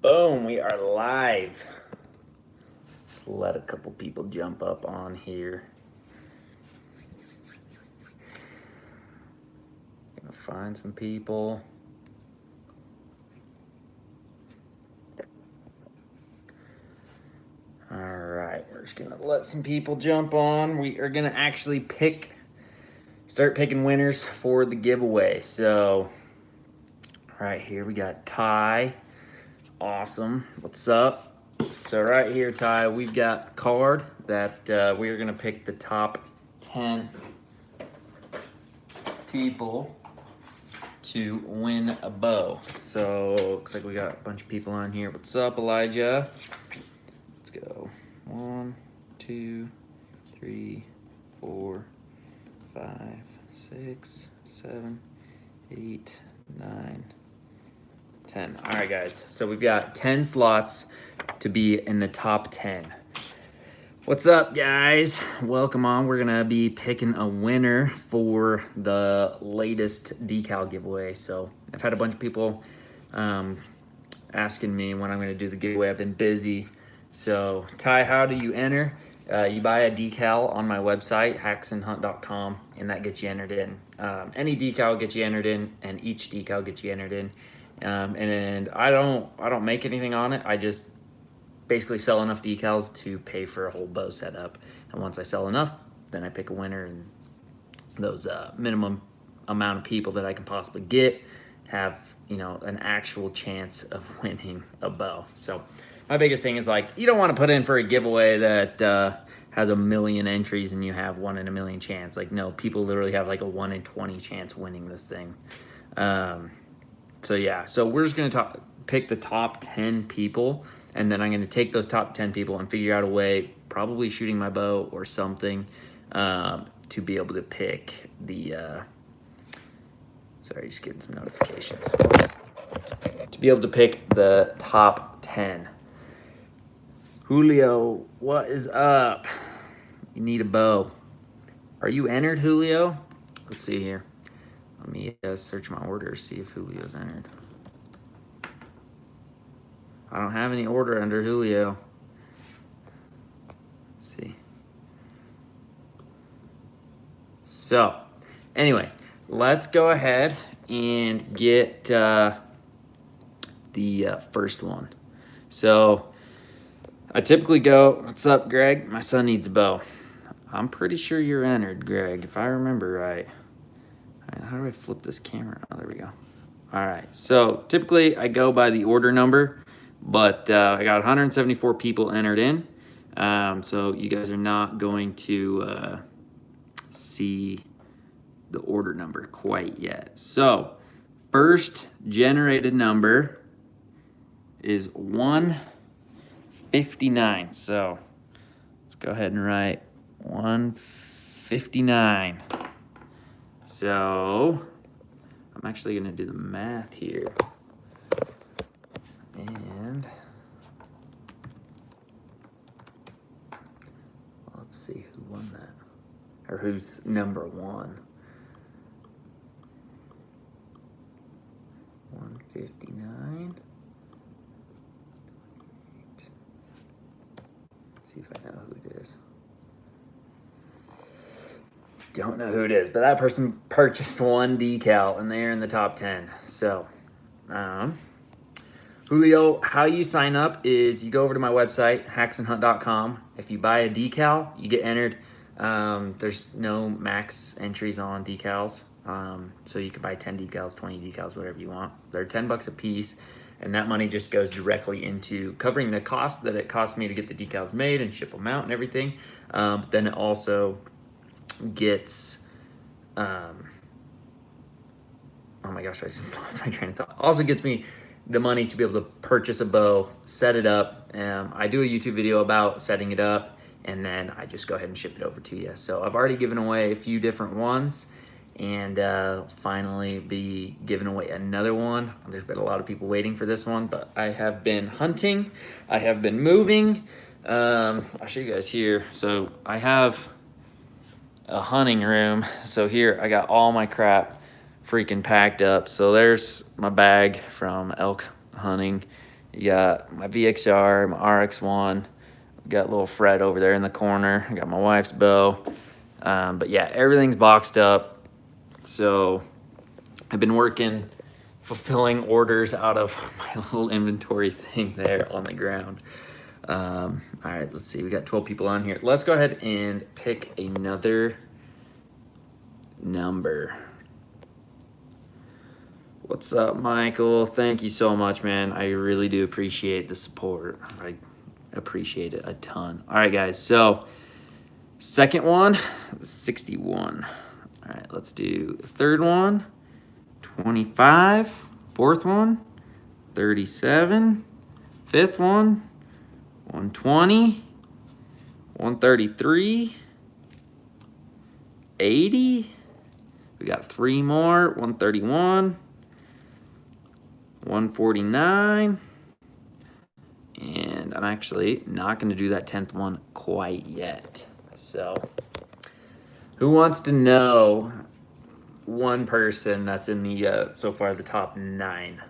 Boom, we are live. Let's let a couple people jump up on here. Gonna find some people. All right, we're just gonna let some people jump on. We are gonna actually start picking winners for the giveaway. So, right here we got Ty. Awesome. What's up? So right here, Ty, we've got a card that we are going to pick the top 10 people to win a bow. So looks like we got a bunch of people on here. What's up, Elijah? Let's go. 1, 2, 3, 4, 5, 6, 7, 8, 9, 10. All right, guys. So we've got 10 slots to be in the top 10. What's up, guys? Welcome on. We're going to be picking a winner for the latest decal giveaway. So I've had a bunch of people asking me when I'm going to do the giveaway. I've been busy. So, Ty, how do you enter? You buy a decal on my website, haxenhunt.com, and that gets you entered in. Any decal gets you entered in, and each decal gets you entered in. And I don't make anything on it. I just basically sell enough decals to pay for a whole bow setup. And once I sell enough, then I pick a winner, and those minimum amount of people that I can possibly get have, an actual chance of winning a bow. So my biggest thing is, like, you don't want to put in for a giveaway that has a million entries and you have 1 in a million chance. Like, no, people literally have like a 1 in 20 chance winning this thing. So yeah, so we're just gonna pick the top 10 people, and then I'm gonna take those top 10 people and figure out a way, probably shooting my bow or something, to be able to pick the, sorry, just getting some notifications. To be able to pick the top 10. Julio, what is up? You need a bow. Are you entered, Julio? Let's see here. Let me search my order, see if Julio's entered. I don't have any order under Julio. Let's see. So, anyway, let's go ahead and get the first one. So, I typically go, what's up, Greg? My son needs a bow. I'm pretty sure you're entered, Greg, if I remember right. How do I flip this camera? Oh, there we go. All right, so typically I go by the order number, but I got 174 people entered in. So you guys are not going to see the order number quite yet. So first generated number is 159. So let's go ahead and write 159. So I'm actually going to do the math here. And let's see who won that, or who's number one. 159. Let's see if I know who it is. Don't know who it is, but that person purchased one decal and they're in the top 10. So, Julio, how you sign up is you go over to my website, haxenhunt.com. If you buy a decal, you get entered. There's no max entries on decals. So you can buy 10 decals, 20 decals, whatever you want. They're $10 a piece, and that money just goes directly into covering the cost that it costs me to get the decals made and ship them out and everything. But then it also gets, oh my gosh, I just lost my train of thought. Also gets me the money to be able to purchase a bow, set it up. I do a YouTube video about setting it up, and then I just go ahead and ship it over to you. So I've already given away a few different ones, and finally be giving away another one. There's been a lot of people waiting for this one, but I have been hunting. I have been moving. I'll show you guys here. So I have a hunting room. So here I got all my crap freaking packed up. So there's my bag from elk hunting, You got my VXR, my RX1. Got little Fred over there in the corner. I got my wife's bow. But yeah, everything's boxed up. So I've been working, fulfilling orders out of my little inventory thing there on the ground. All right, let's see. We got 12 people on here. Let's go ahead and pick another number. What's up, Michael? Thank you so much, man. I really do appreciate the support. I appreciate it a ton. All right, guys. So second one, 61. All right, let's do the third one, 25. Fourth one, 37. Fifth one, 120. 133. 80. We got 3 more, 131. 149. And I'm actually not going to do that 10th one quite yet. So, who wants to know one person that's in the, so far, the top 9?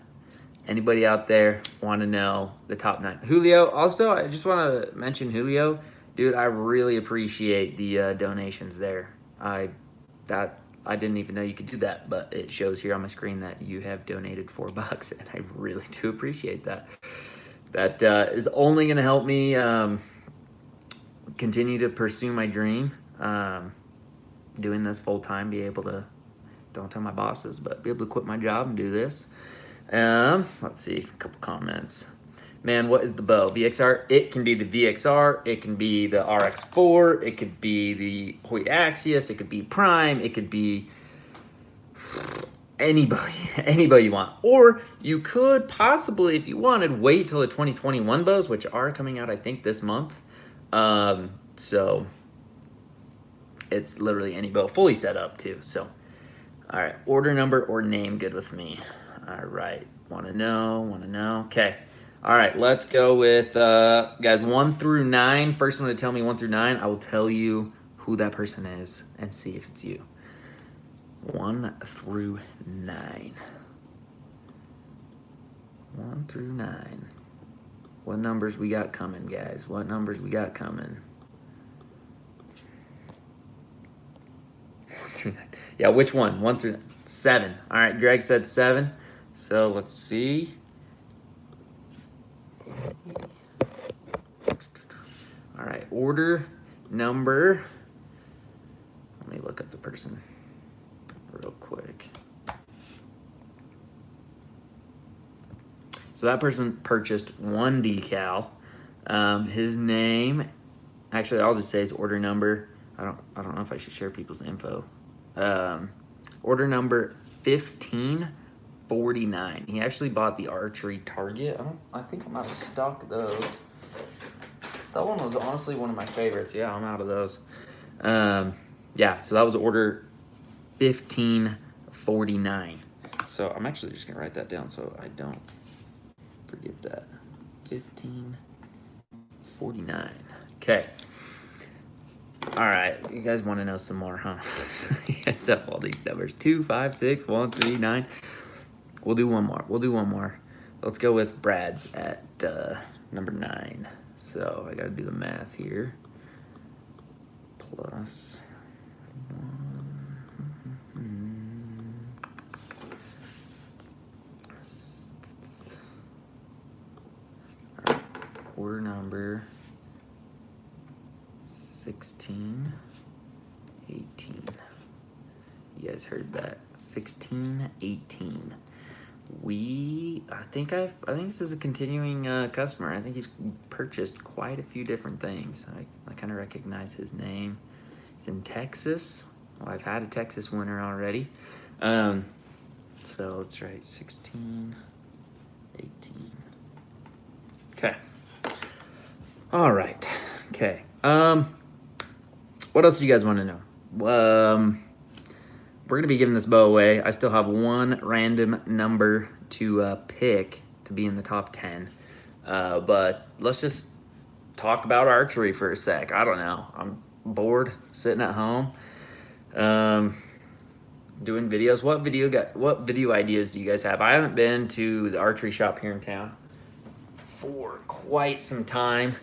Anybody out there want to know the top 9? Julio, also, I just want to mention Julio. Dude, I really appreciate the donations there. I didn't even know you could do that, but it shows here on my screen that you have donated $4, and I really do appreciate that. That is only going to help me continue to pursue my dream. Doing this full time, be able to, don't tell my bosses, but be able to quit my job and do this. Let's see, a couple comments. Man, what is the bow? VXR? It can be the VXR. It can be the RX4. It could be the Hoyt Axios. It could be Prime. It could be anybody you want. Or you could possibly, if you wanted, wait till the 2021 bows, which are coming out, I think, this month. So it's literally any bow, fully set up too. So, all right, order number or name, good with me. All right, want to know. Okay. All right, let's go with, guys, 1 through 9. First one to tell me 1 through 9, I will tell you who that person is and see if it's you. 1 through 9. 1 through 9. What numbers we got coming, guys? What numbers we got coming? 1 through 9. Yeah, which one? 1 through 7. All right, Greg said 7. So let's see. All right, order number. Let me look up the person real quick. So that person purchased 1 decal. His name, actually, I'll just say his order number. I don't know if I should share people's info. Order number 1549. He actually bought the Archery target. I think I'm out of stock of those. That one was honestly one of my favorites. Yeah, I'm out of those. Yeah, so that was order 1549. So I'm actually just gonna write that down so I don't forget that. 1549. Okay. All right, you guys want to know some more, huh? You guys have all these numbers. 2, 5, 6, 1, 3, 9. We'll do one more. Let's go with Brad's at number 9. So I got to do the math here. Plus 1. All right, order number 16, 18. You guys heard that? 16, 18. I think this is a continuing customer. I think he's purchased quite a few different things. I kind of recognize his name. He's in Texas. Well, I've had a Texas winter already. So let's write 16, 18. Okay. All right. Okay. What else do you guys want to know? We're going to be giving this bow away. I still have 1 random number to pick to be in the top 10. But let's just talk about archery for a sec. I don't know. I'm bored sitting at home doing videos. What video ideas do you guys have? I haven't been to the archery shop here in town. for quite some time.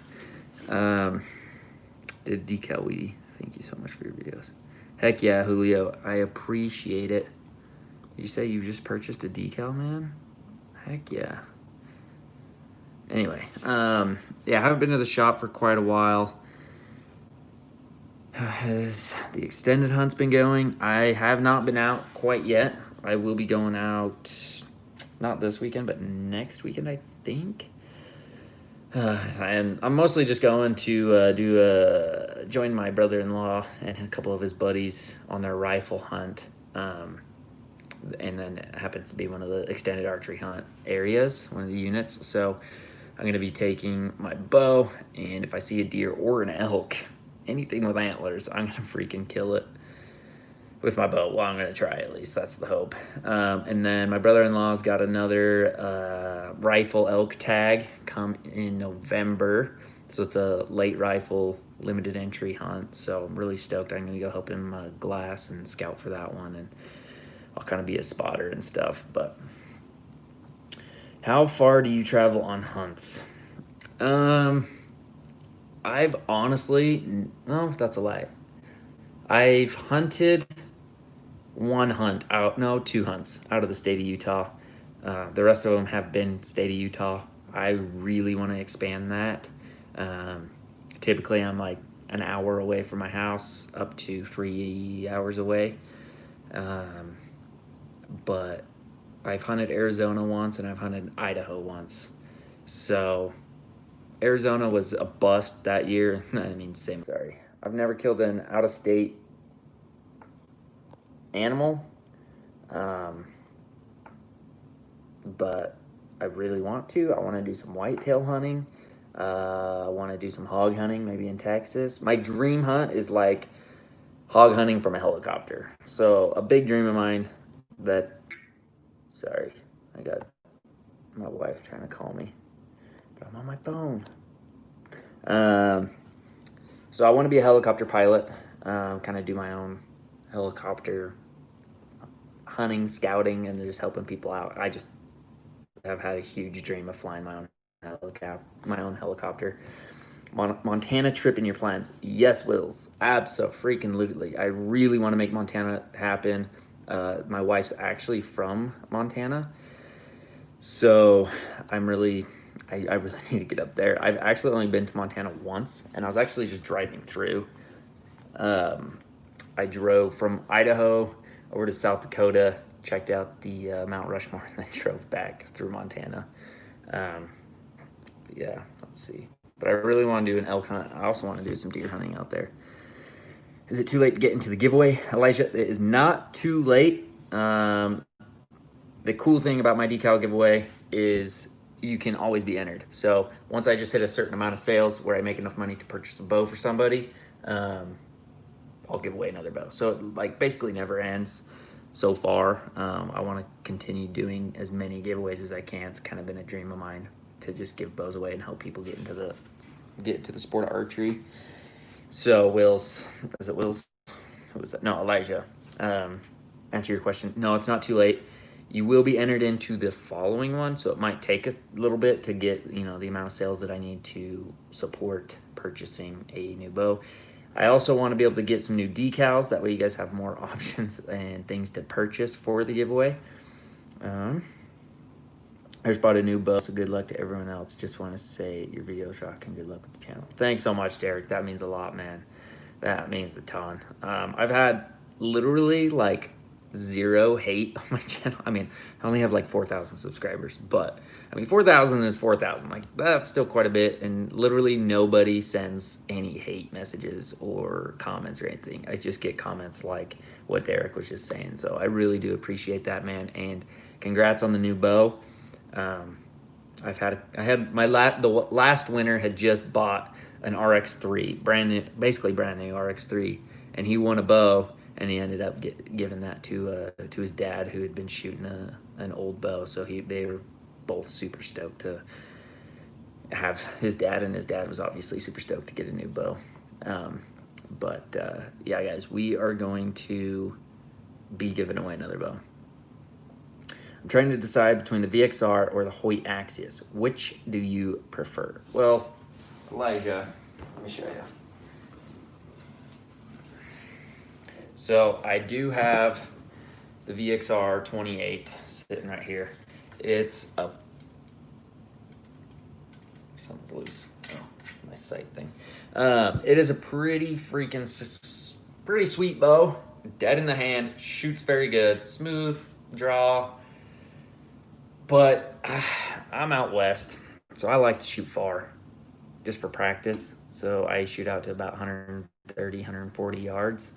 Did decal weedy. Thank you so much for your videos. Heck yeah, Julio. I appreciate it. You say you just purchased a decal, man? Heck yeah. Anyway, yeah, I haven't been to the shop for quite a while. Has the extended hunt's been going? I have not been out quite yet. I will be going out, not this weekend, but next weekend, I think. And I'm mostly just going to join my brother-in-law and a couple of his buddies on their rifle hunt. And then it happens to be one of the extended archery hunt areas, one of the units. So I'm going to be taking my bow, and if I see a deer or an elk, anything with antlers, I'm going to freaking kill it with my bow. Well, I'm going to try at least. That's the hope. And then my brother-in-law's got another rifle elk tag come in November. So it's a late rifle limited entry hunt. So I'm really stoked. I'm going to go help him glass and scout for that one. And I'll kind of be a spotter and stuff. But how far do you travel on hunts? I've honestly, no, that's a lie. I've hunted two hunts out of the state of Utah. The rest of them have been state of Utah. I really want to expand that. Typically, I'm like an hour away from my house, up to 3 hours away. But I've hunted Arizona once, and I've hunted Idaho once. So Arizona was a bust that year. I mean, same. Sorry. I've never killed an out-of-state animal, but I really want to. I want to do some whitetail hunting. I want to do some hog hunting, maybe in Texas. My dream hunt is like hog hunting from a helicopter. So a big dream of mine that, sorry, I got my wife trying to call me, but I'm on my phone. So I want to be a helicopter pilot, kind of do my own helicopter hunting, scouting, and just helping people out. I just have had a huge dream of flying my own helicopter. Montana trip in your plans? Yes, Wills. Abso-freaking-lutely. I really want to make Montana happen. My wife's actually from Montana, so I really need to get up there. I've actually only been to Montana once, and I was actually just driving through. I drove from Idaho over to South Dakota, checked out the Mount Rushmore, and then drove back through Montana. Yeah, let's see. But I really want to do an elk hunt. I also want to do some deer hunting out there. Is it too late to get into the giveaway? Elijah, it is not too late. The cool thing about my decal giveaway is you can always be entered. So once I just hit a certain amount of sales where I make enough money to purchase a bow for somebody, I'll give away another bow. So it like basically never ends so far. I want to continue doing as many giveaways as I can. It's kind of been a dream of mine to just give bows away and help people get into the sport of archery. So Will's, is it Will's? Who was that? No, Elijah. Answer your question. No, it's not too late. You will be entered into the following one, so it might take a little bit to get the amount of sales that I need to support purchasing a new bow. I also want to be able to get some new decals. That way you guys have more options and things to purchase for the giveaway. I just bought a new bow, so good luck to everyone else. Just want to say your video's rocking. Good luck with the channel. Thanks so much, Derek. That means a lot, man. That means a ton. I've had literally like 0 hate on my channel. I mean, I only have like 4,000 subscribers, but I mean, 4,000 is 4,000. Like, that's still quite a bit, and literally nobody sends any hate messages or comments or anything. I just get comments like what Derek was just saying. So I really do appreciate that, man, and congrats on the new bow. The last winner had just bought an RX3, basically brand new RX3, and he won a bow. And he ended up giving that to his dad, who had been shooting an old bow. So they were both super stoked to have his dad, and his dad was obviously super stoked to get a new bow. Yeah, guys, we are going to be giving away another bow. I'm trying to decide between the VXR or the Hoyt Axius. Which do you prefer? Well, Elijah, let me show you. So I do have the VXR 28 sitting right here. It's a, something's loose. Oh, my sight thing. It is a pretty pretty sweet bow. Dead in the hand, shoots very good, smooth draw. But I'm out west, so I like to shoot far, just for practice. So I shoot out to about 130, 140 yards,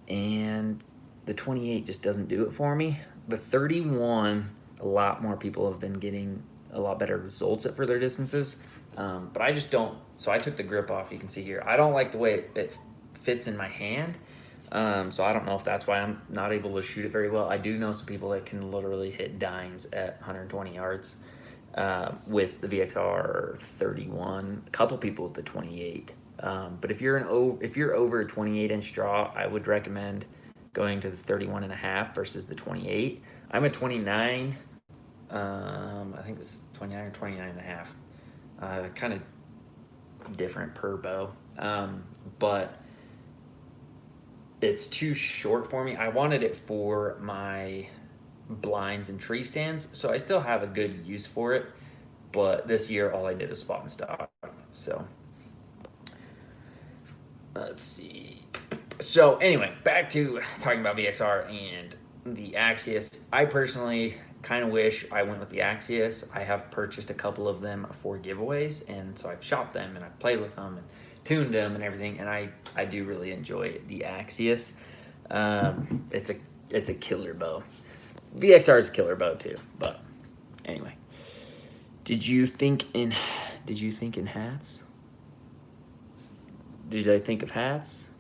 and the 28 just doesn't do it for me. The 31, a lot more people have been getting a lot better results at further distances, but I just don't. So I took the grip off. You can see here. I don't like the way it fits in my hand. So I don't know if that's why I'm not able to shoot it very well. I do know some people that can literally hit dimes at 120 yards with the VXR 31. A couple people with the 28. But if you're over a 28-inch draw, I would recommend going to the 31 and a half versus the 28. I'm a 29. I think this is 29 or 29 and a half. Kind of different per bow, but it's too short for me. I wanted it for my blinds and tree stands, so I still have a good use for it. But this year, all I did is spot and stock. So let's see. So anyway, back to talking about VXR and the Axius. I personally kind of wish I went with the Axius. I have purchased a couple of them for giveaways, and so I've shot them and I've played with them and tuned them and everything, and I do really enjoy the Axius. It's a killer bow. VXR is a killer bow too, but anyway. Did you think in hats? Did I think of hats?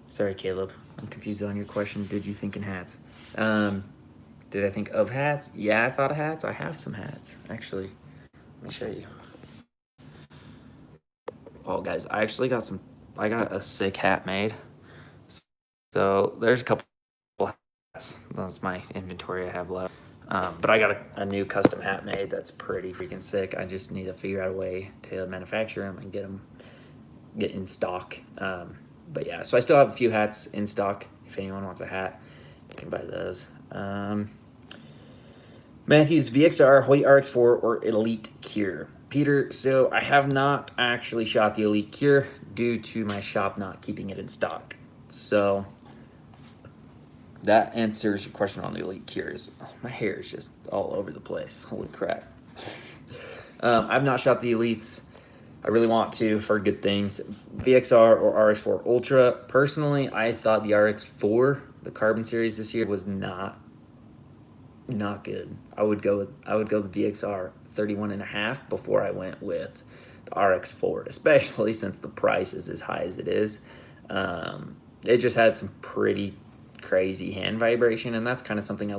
Sorry, Caleb. I'm confused on your question. Did you think in hats? Did I think of hats? Yeah, I thought of hats. I have some hats, actually. Let me show you. Oh, guys, I got a sick hat made. So there's a couple hats. That's my inventory I have left. But I got a new custom hat made that's pretty freaking sick. I just need to figure out a way to manufacture them and get in stock. But yeah, so I still have a few hats in stock. If anyone wants a hat, you can buy those. Matthews, VXR, Hoyt RX4, or Elite Cure. Peter, so I have not actually shot the Elite Cure due to my shop not keeping it in stock. So that answers your question on the Elite Cures. Oh, my hair is just all over the place. Holy crap. I've not shot the Elites. I really want to for good things. VXR or RX4 Ultra. Personally, I thought the RX4, the Carbon series this year, was not good. I would go the VXR 31 and a half before I went with the RX4, especially since the price is as high as it is. It just had some pretty crazy hand vibration, and that's kind of something I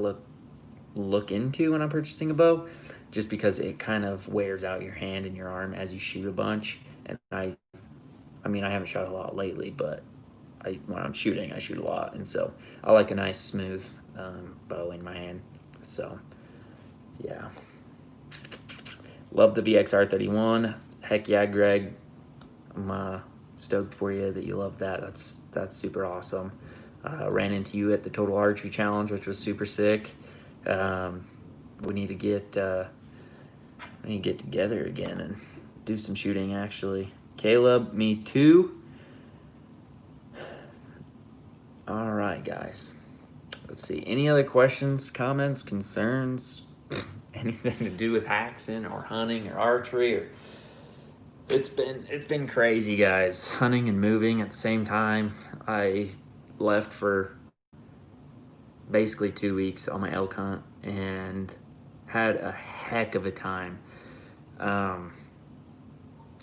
look into when I'm purchasing a bow, just because it kind of wears out your hand and your arm as you shoot a bunch. And I mean, I haven't shot a lot lately, but when I'm shooting, I shoot a lot, and so I like a nice smooth bow in my hand. So yeah, love the VXR 31. Heck yeah, Greg, I'm stoked for you that you love that. That's super awesome. Ran into you at the Total Archery Challenge, which was super sick. We need to get together again and do some shooting, actually. Caleb, me too. All right, guys. Let's see. Any other questions, comments, concerns? Anything to do with Haxen or hunting or archery? Or it's been crazy, guys. Hunting and moving at the same time. I left for basically 2 weeks on my elk hunt and had a heck of a time. I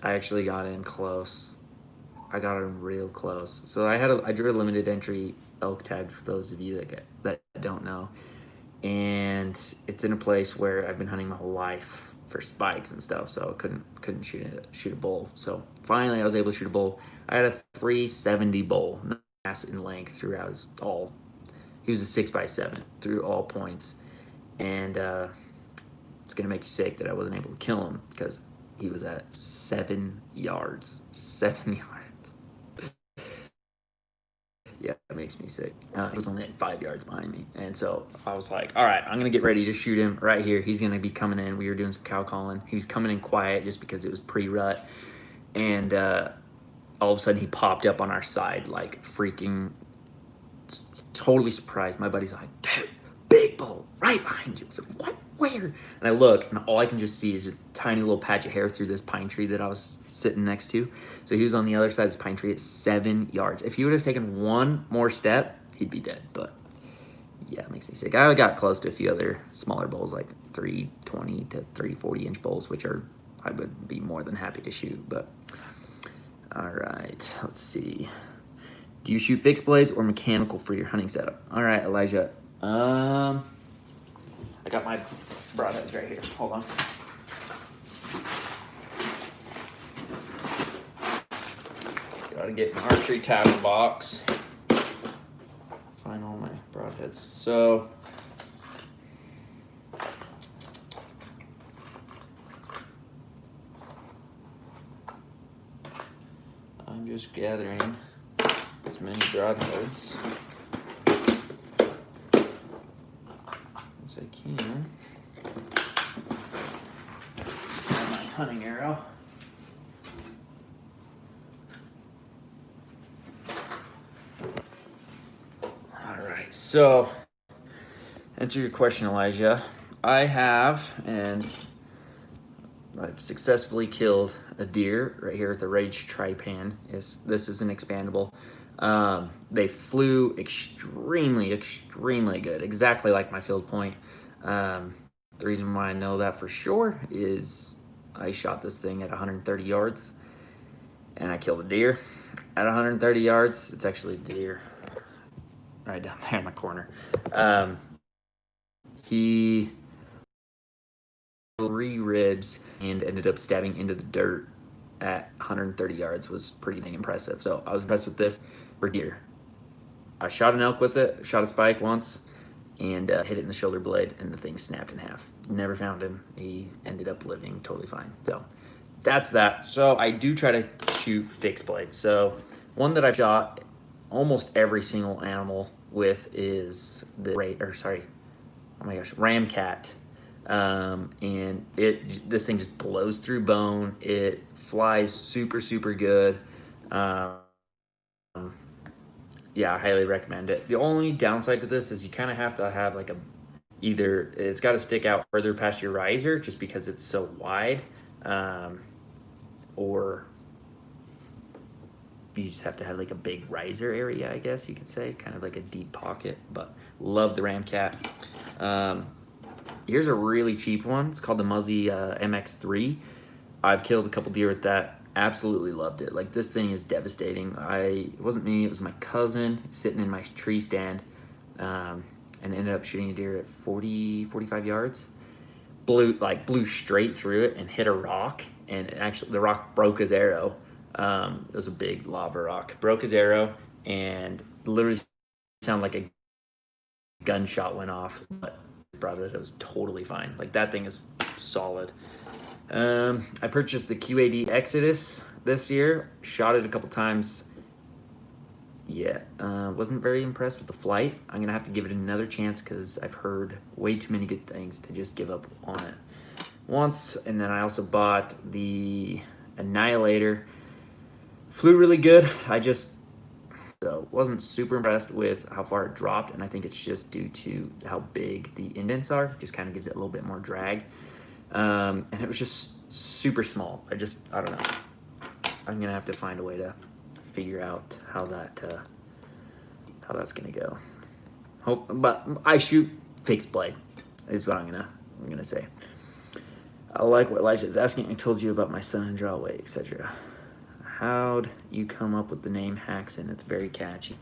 actually got in close. I got in real close. So I drew a limited entry elk tag for those of you that don't know, and it's in a place where I've been hunting my whole life for spikes and stuff, so I couldn't shoot a bull. So finally I was able to shoot a bull. I had a 370 bull, mass in length throughout all. He was a 6x7 through all points, and it's gonna make you sick that I wasn't able to kill him because he was at 7 yards. 7 yards. Yeah, it makes me sick. He was only at 5 yards behind me. And so I was like, all right, I'm going to get ready to shoot him right here. He's going to be coming in. We were doing some cow calling. He was coming in quiet just because it was pre-rut. And all of a sudden he popped up on our side, like freaking totally surprised. My buddy's like, dude, big bull right behind you. I was like, what? Where? And I look, and all I can just see is a tiny little patch of hair through this pine tree that I was sitting next to. So he was on the other side of this pine tree at 7 yards. If he would have taken one more step, he'd be dead. But yeah, it makes me sick. I got close to a few other smaller bulls, like 320 to 340-inch bulls, which are I would be more than happy to shoot. But all right, let's see. Do you shoot fixed blades or mechanical for your hunting setup? All right, Elijah. I got my broadheads right here. Hold on. Gotta get an archery tackle box. Find all my broadheads. So I'm just gathering as many broadheads as I can. And my hunting arrow. All right, so answer your question, Elijah. I have, and I've successfully killed a deer right here at the Rage Trypan. This is an expandable. They flew extremely good, exactly like my field point. The reason why I know that for sure is I shot this thing at 130 yards and I killed a deer at 130 yards. It's actually the deer right down there in the corner. He 3 ribs and ended up stabbing into the dirt at 130 yards. Was pretty dang impressive. So I was impressed with this for deer. I shot an elk with it, shot a spike once, and hit it in the shoulder blade, and the thing snapped in half. Never found him. He ended up living totally fine. So that's that. So I do try to shoot fixed blades. So one that I've shot almost every single animal with is the Ramcat. And this thing just blows through bone. It flies super good. Yeah, I highly recommend it. The only downside to this is you kind of have to have like either it's got to stick out further past your riser just because it's so wide, or you just have to have like a big riser area, I guess you could say, kind of like a deep pocket. But love the Ramcat. Here's a really cheap one. It's called the Muzzy MX3. I've killed a couple deer with that. Absolutely loved it. Like, this thing is devastating. It wasn't me, it was my cousin sitting in my tree stand, and ended up shooting a deer at 45 yards. Blew straight through it and hit a rock, and actually the rock broke his arrow. It was a big lava rock. Broke his arrow, and literally sounded like a gunshot went off, but it was totally fine. Like, that thing is solid. I purchased the QAD Exodus this year. Shot it a couple times. Yeah, wasn't very impressed with the flight. I'm gonna have to give it another chance because I've heard way too many good things to just give up on it once. And then I also bought the Annihilator. Flew really good. So wasn't super impressed with how far it dropped, and I think it's just due to how big the indents are. Just kind of gives it a little bit more drag. And it was just super small. I don't know. I'm gonna have to find a way to figure out how that's gonna go. But I shoot fixed blade is what I'm gonna say. I like what Elijah is asking. I told you about my son and draw weight, etc. How'd you come up with the name Haxen? It's very catchy.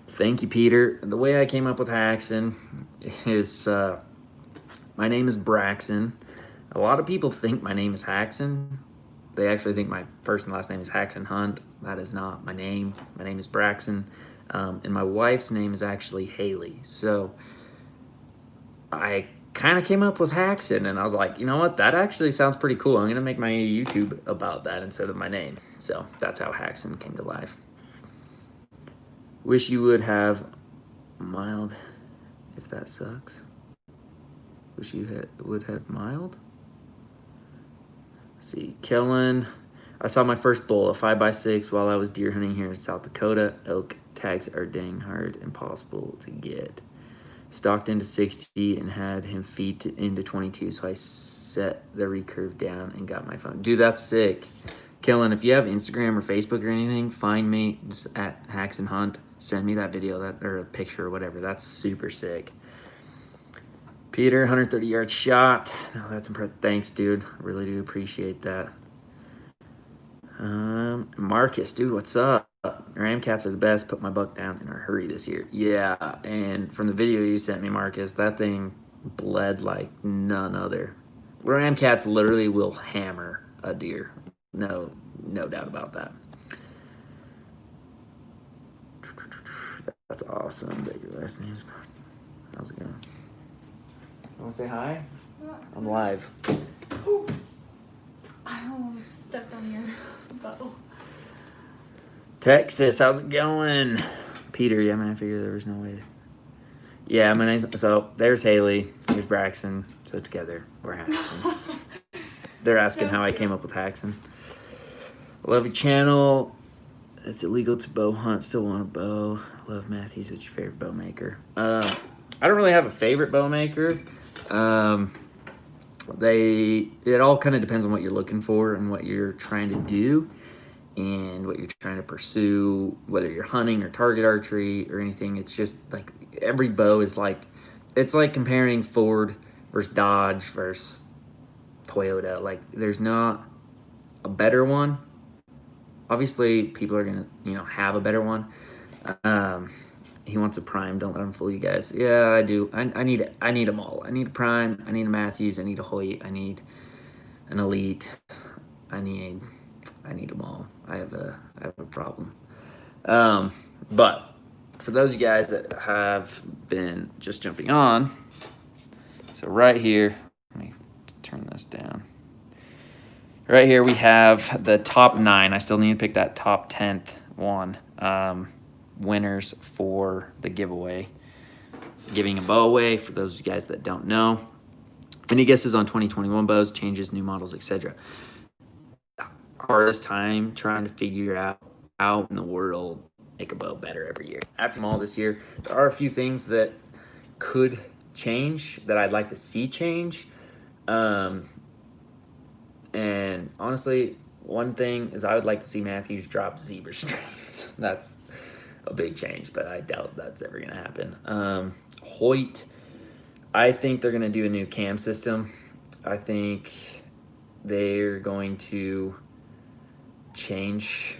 Thank you, Peter. The way I came up with Haxen is my name is Braxton. A lot of people think my name is Haxen. They actually think my first and last name is Haxenhunt. That is not my name. My name is Braxton. And my wife's name is actually Haley. So I kind of came up with Haxen, and I was like, you know what? That actually sounds pretty cool. I'm going to make my YouTube about that instead of my name. So that's how Haxen came to life. Wish you would have mild, if that sucks. Wish you would have mild. Let's see, Kellen. I saw my first bull, a 5x6, while I was deer hunting here in South Dakota. Elk tags are dang hard, impossible to get. Stalked into 60 and had him feed into 22, so I set the recurve down and got my phone. Dude, that's sick. Kellen, if you have Instagram or Facebook or anything, find me just at Haxenhunt. Send me that video or a picture or whatever. That's super sick. Peter, 130-yard shot. No, that's impressive. Thanks, dude. Really do appreciate that. Marcus, dude, what's up? Ramcats are the best. Put my buck down in a hurry this year. Yeah, and from the video you sent me, Marcus, that thing bled like none other. Ramcats literally will hammer a deer. No doubt about that. That's awesome. But your last name's... How's it going? You want to say hi? I'm live. I almost stepped on your bow. Texas, how's it going? Peter, yeah, man, I figured there was no way. Yeah, my name's... So, there's Haley. Here's Braxton. So, together, we're Haxen. They're asking how I came up with Haxen. Love your channel. It's illegal to bow hunt. Still want a bow. Love Matthews. What's your favorite bow maker? I don't really have a favorite bow maker. It all kind of depends on what you're looking for and what you're trying to do and what you're trying to pursue, whether you're hunting or target archery or anything. It's just like every bow is like, it's like comparing Ford versus Dodge versus Toyota. Like there's not a better one. Obviously people are gonna, have a better one. He wants a prime. Don't let him fool you guys. Yeah, I do. I need them all. I need a prime. I need a Matthews. I need a Hoyt. I need an Elite. I need them all. I have a problem. But for those of you guys that have been just jumping on, so right here, let me turn this down. Right here we have the top 9. I still need to pick that top 10th one. Winners for the giveaway. Giving a bow away for those of you guys that don't know. Any guesses on 2021 bows, changes, new models, etc. Hardest time trying to figure out in the world make a bow better every year. After all this year, there are a few things that could change that I'd like to see change. And honestly, one thing is I would like to see Matthews drop zebra strings. That's a big change, but I doubt that's ever going to happen. Hoyt, I think they're going to do a new cam system. I think they're going to change.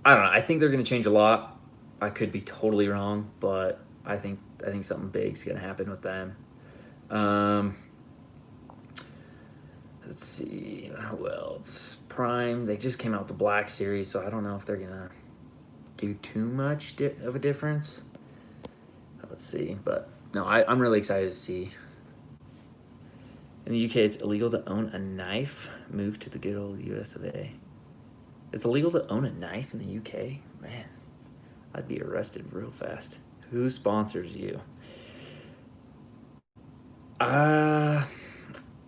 I don't know. I think they're going to change a lot. I could be totally wrong, but I think something big's going to happen with them. Let's see. Well, it's Prime. They just came out with the Black Series, so I don't know if they're going to do too much of a difference. Let's see. But no, I'm really excited to see. In the UK, it's illegal to own a knife. Move to the good old US of A. It's illegal to own a knife in the UK? Man, I'd be arrested real fast. Who sponsors you?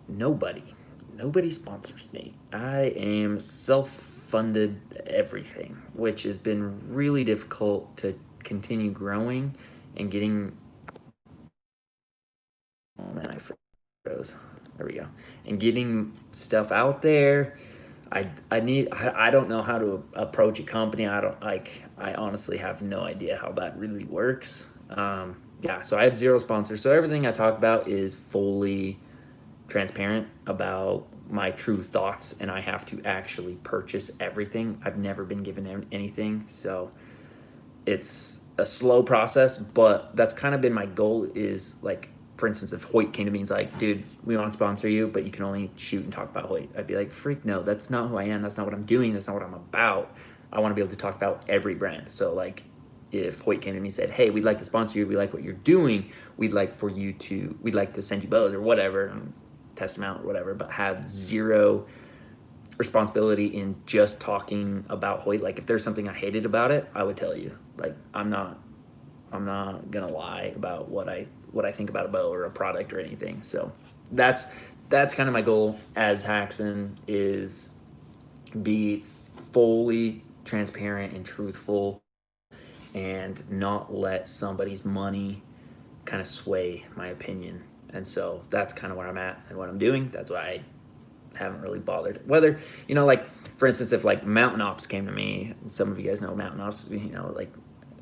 Nobody. Nobody sponsors me. I am self-funded everything, which has been really difficult to continue growing and getting... Oh man, I froze. There we go. And getting stuff out there. I don't know how to approach a company. I honestly have no idea how that really works. Yeah, so I have 0 sponsors. So everything I talk about is fully transparent about my true thoughts, and I have to actually purchase everything. I've never been given anything, so it's a slow process, but that's kind of been my goal. Is like, for instance, if Hoyt came to me and was like, dude, we want to sponsor you, but you can only shoot and talk about Hoyt, I'd be like, freak no, that's not who I am. That's not what I'm doing. That's not what I'm about. I want to be able to talk about every brand. So like, if Hoyt came to me and said, hey, we'd like to sponsor you, we like what you're doing, we'd like to send you bows or whatever, and test them out or whatever, but have zero responsibility in just talking about Hoyt. Like if there's something I hated about it, I would tell you. Like I'm not gonna lie about what I think about a bow or a product or anything. So that's kind of my goal as Haxen, is be fully transparent and truthful and not let somebody's money kind of sway my opinion. And so that's kind of where I'm at and what I'm doing. That's why I haven't really bothered. Whether, like, for instance, if like Mountain Ops came to me, some of you guys know Mountain Ops, like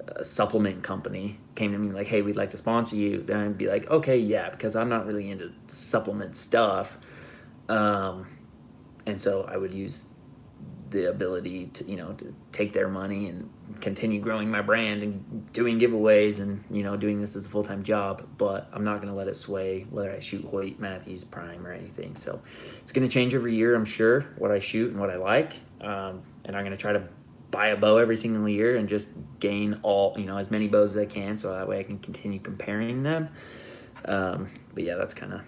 a supplement company came to me like, hey, we'd like to sponsor you, then I'd be like, okay, yeah, because I'm not really into supplement stuff. And so I would use the ability to, to take their money and continue growing my brand and doing giveaways and, doing this as a full-time job, but I'm not going to let it sway whether I shoot Hoyt, Matthews, Prime, or anything. So it's going to change every year, I'm sure, what I shoot and what I like. And I'm going to try to buy a bow every single year and just gain all, as many bows as I can, so that way I can continue comparing them. But yeah, that's kind of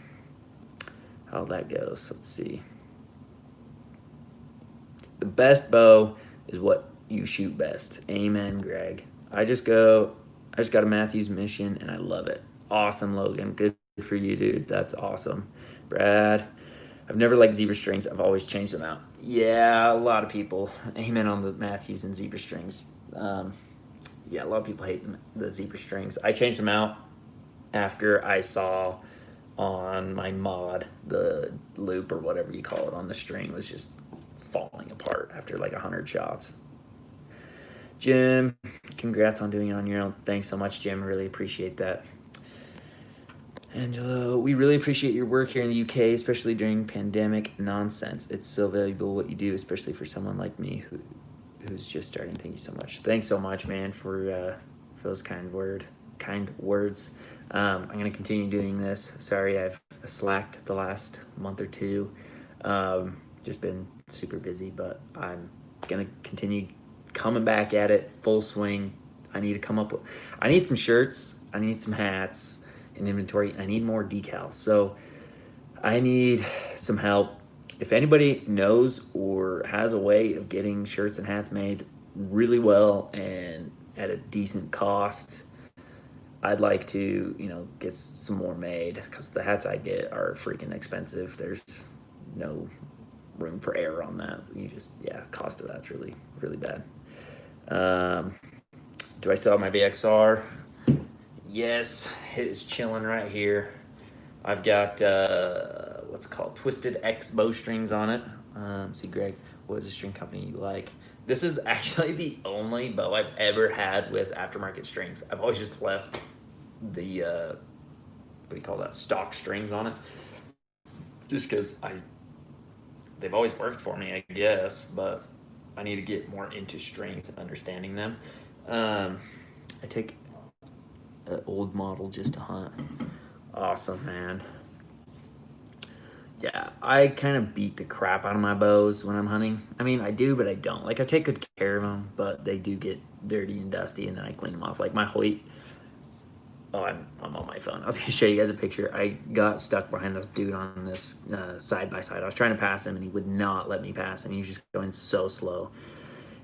how that goes. Let's see. The best bow is what you shoot best. Amen, Greg. I just got a Matthews Mission and I love it. Awesome, Logan. Good for you, dude. That's awesome. Brad, I've never liked zebra strings. I've always changed them out. Yeah, a lot of people. Amen on the Matthews and zebra strings. Yeah, a lot of people hate the zebra strings. I changed them out after I saw on my mod the loop or whatever you call it on the string was just falling apart after like 100 shots. Jim, congrats on doing it on your own. Thanks so much, Jim. Really appreciate that. Angelo, we really appreciate your work here in the UK, especially during pandemic nonsense. It's so valuable what you do, especially for someone like me who's just starting. Thank you so much. Thanks so much, man, for those kind words. I'm going to continue doing this. Sorry I've slacked the last month or two. Just been super busy, but I'm going to continue coming back at it full swing. I need some shirts. I need some hats in inventory. I need more decals. So I need some help. If anybody knows or has a way of getting shirts and hats made really well and at a decent cost, I'd like to, get some more made, because the hats I get are freaking expensive. There's no room for error on that. Cost of that's really, really bad. Do I still have my VXR? Yes, it is chilling right here. I've got, what's it called? Twisted X bowstrings on it. See, Greg, what is the string company you like? This is actually the only bow I've ever had with aftermarket strings. I've always just left the, what do you call that, stock strings on it. Just because they've always worked for me, I guess, but I need to get more into strings and understanding them. I take an old model just to hunt. Awesome, man. Yeah, I kind of beat the crap out of my bows when I'm hunting. I mean, I do, but I don't. Like, I take good care of them, but they do get dirty and dusty, and then I clean them off. Like, my Hoyt, I'm on my phone. I was going to show you guys a picture. I got stuck behind this dude on this side-by-side. I was trying to pass him, and he would not let me pass, and he was just going so slow.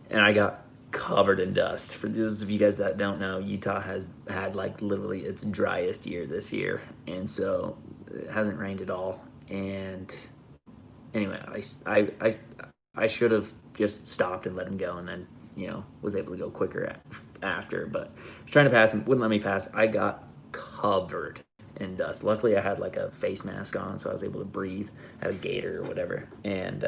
And I got covered in dust. For those of you guys that don't know, Utah has had, like, literally its driest year this year, and so it hasn't rained at all. And anyway, I should have just stopped and let him go, and then was able to go quicker after. But I was trying to pass him, wouldn't let me pass. I got covered in dust. Luckily, I had like a face mask on, so I was able to breathe. I had a gaiter or whatever. And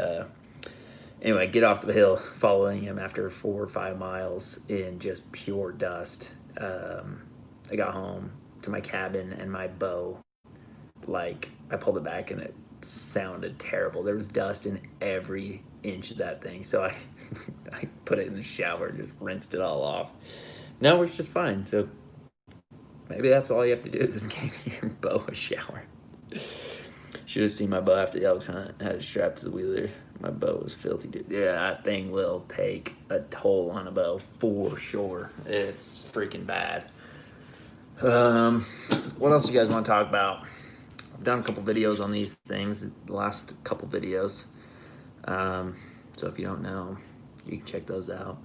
anyway, I get off the hill, following him after 4 or 5 miles in just pure dust. I got home to my cabin, and my bow, like, I pulled it back and it sounded terrible. There was dust in every inch of that thing. So I put it in the shower and just rinsed it all off. Now it works just fine. So maybe that's all you have to do is just give your bow a shower. Should have seen my bow after the elk hunt. I had it strapped to the wheeler. My bow was filthy, dude. Yeah, that thing will take a toll on a bow for sure. It's freaking bad. What else you guys want to talk about? I've done a couple videos on these things, the last couple videos. So if you don't know, you can check those out.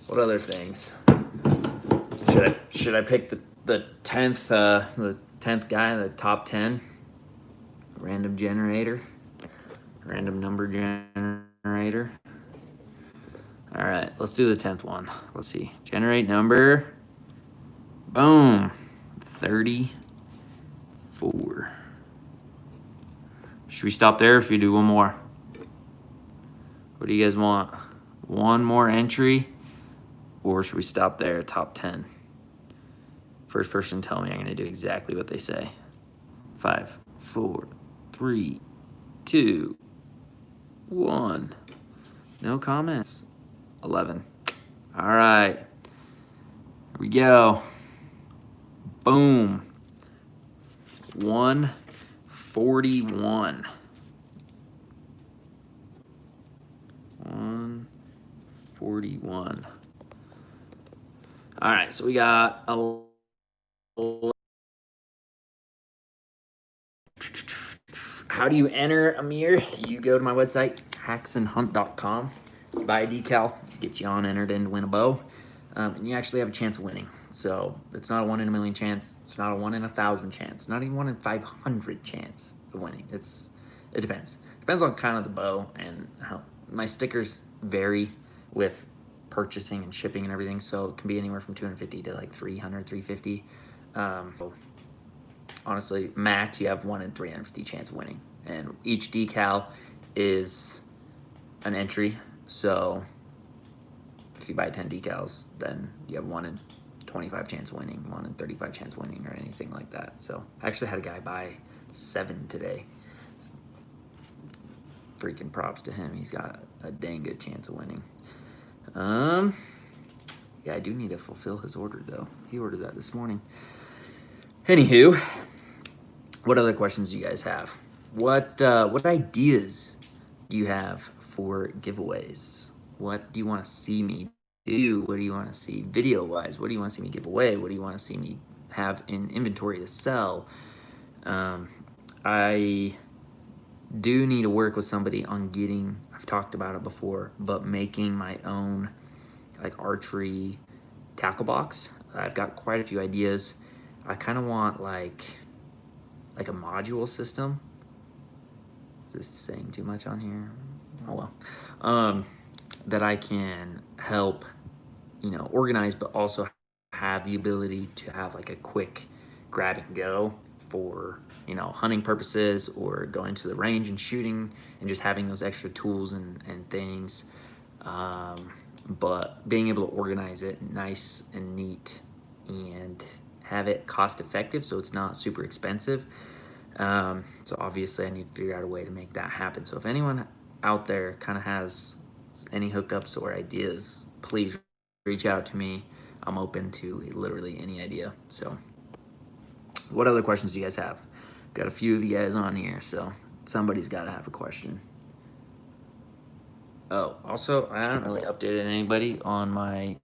What other things? Should I pick the 10th guy, the top 10? Random generator. Random number generator. All right, let's do the 10th one. Let's see. Generate number. Boom. 34. Should we stop there or if we do one more? What do you guys want? One more entry or should we stop there, top 10? First person tell me, I'm going to do exactly what they say. 5, 4, 3, 2, 1. No comments. 11. All right. Here we go. Boom. 141. 141. All right, so we got a. How do you enter, Amir? You go to my website, haxenhunt.com. You buy a decal, get you on entered in to win a bow, and you actually have a chance of winning. So it's not a 1 in a million chance. It's not a 1 in 1,000 chance. Not even 1 in 500 chance of winning. It depends. Depends on kind of the bow and how my stickers vary with purchasing and shipping and everything. So it can be anywhere from 250 to like 300, 350. Honestly, max you have 1 in 350 chance of winning, and each decal is an entry. So if you buy 10 decals, then you have 1 in 25 chance of winning, 1 in 35 chance of winning, or anything like that. So I actually had a guy buy 7 today. Freaking props to him. He's got a dang good chance of winning. Yeah, I do need to fulfill his order though. He ordered that this morning. Anywho, what other questions do you guys have? What ideas do you have for giveaways? What do you want to see me do? What do you want to see video-wise? What do you want to see me give away? What do you want to see me have in inventory to sell? I do need to work with somebody on getting, I've talked about it before, but making my own like archery tackle box. I've got quite a few ideas. I kind of want like a module system. Is this saying too much on here? Oh well. That I can help, organize, but also have the ability to have like a quick grab and go for, hunting purposes or going to the range and shooting and just having those extra tools and things. But being able to organize it nice and neat and have it cost effective so it's not super expensive. So obviously I need to figure out a way to make that happen. So if anyone out there kind of has any hookups or ideas, please reach out to me. I'm open to literally any idea. So what other questions do you guys have? Got a few of you guys on here, so somebody's got to have a question. Oh, also, I haven't really updated anybody on my,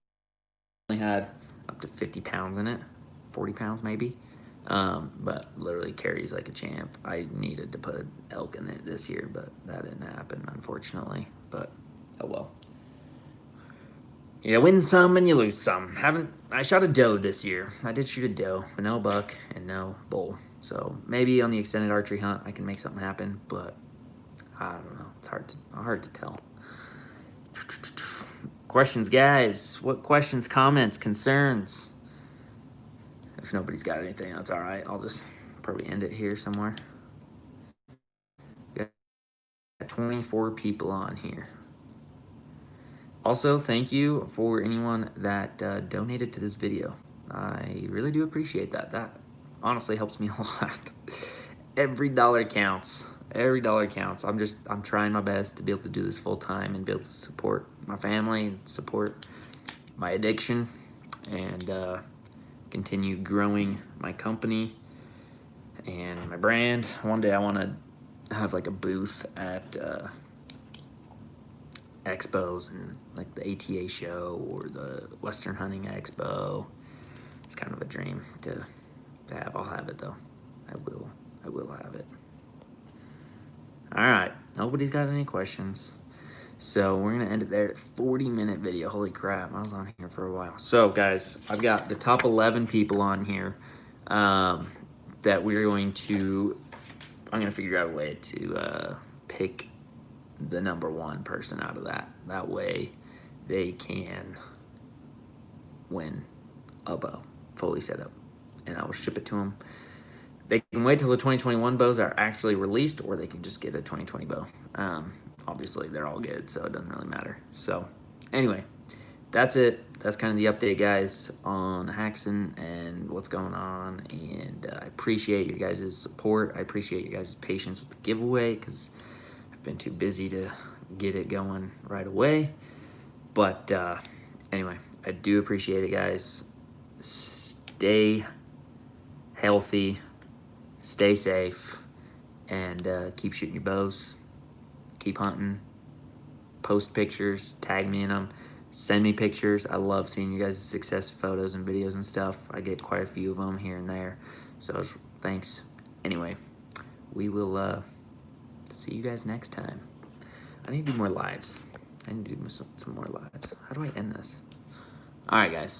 only had up to 50 pounds in it, 40 pounds maybe. But literally carries like a champ. I needed to put an elk in it this year, but that didn't happen, unfortunately. But oh well. You win some and you lose some. I shot a doe this year. I did shoot a doe, but no buck and no bull. So maybe on the extended archery hunt I can make something happen, but I don't know. It's hard to tell. Questions, guys? What questions, comments, concerns? If nobody's got anything, that's all right. I'll just probably end it here somewhere. Got 24 people on here. Also, thank you for anyone that donated to this video. I really do appreciate that. That honestly helps me a lot. Every dollar counts. Every dollar counts. I'm trying my best to be able to do this full time and be able to support my family and support my addiction and continue growing my company and my brand. One day I want to have like a booth at expos and like the ATA show or the Western Hunting Expo. It's kind of a dream to have. I'll have it though. I will have it. All right, nobody's got any questions. So we're gonna end it there. 40-minute video. Holy crap, I was on here for a while. So guys, I've got the top 11 people on here that we're going to, I'm gonna figure out a way to pick the number one person out of that. That way they can win a bow, fully set up. And I will ship it to them. They can wait till the 2021 bows are actually released, or they can just get a 2020 bow. Obviously, they're all good, so it doesn't really matter. So, anyway, that's it. That's kind of the update, guys, on Haxen and what's going on. And I appreciate you guys' support. I appreciate you guys' patience with the giveaway because I've been too busy to get it going right away. But anyway, I do appreciate it, guys. Stay healthy, stay safe, and keep shooting your bows. Keep hunting. Post pictures, tag me in them. Send me pictures. I love seeing you guys' success photos and videos and stuff. I get quite a few of them here and there. So thanks. Anyway, we will see you guys next time. I need to do more lives. I need to do some more lives. How do I end this? All right, guys.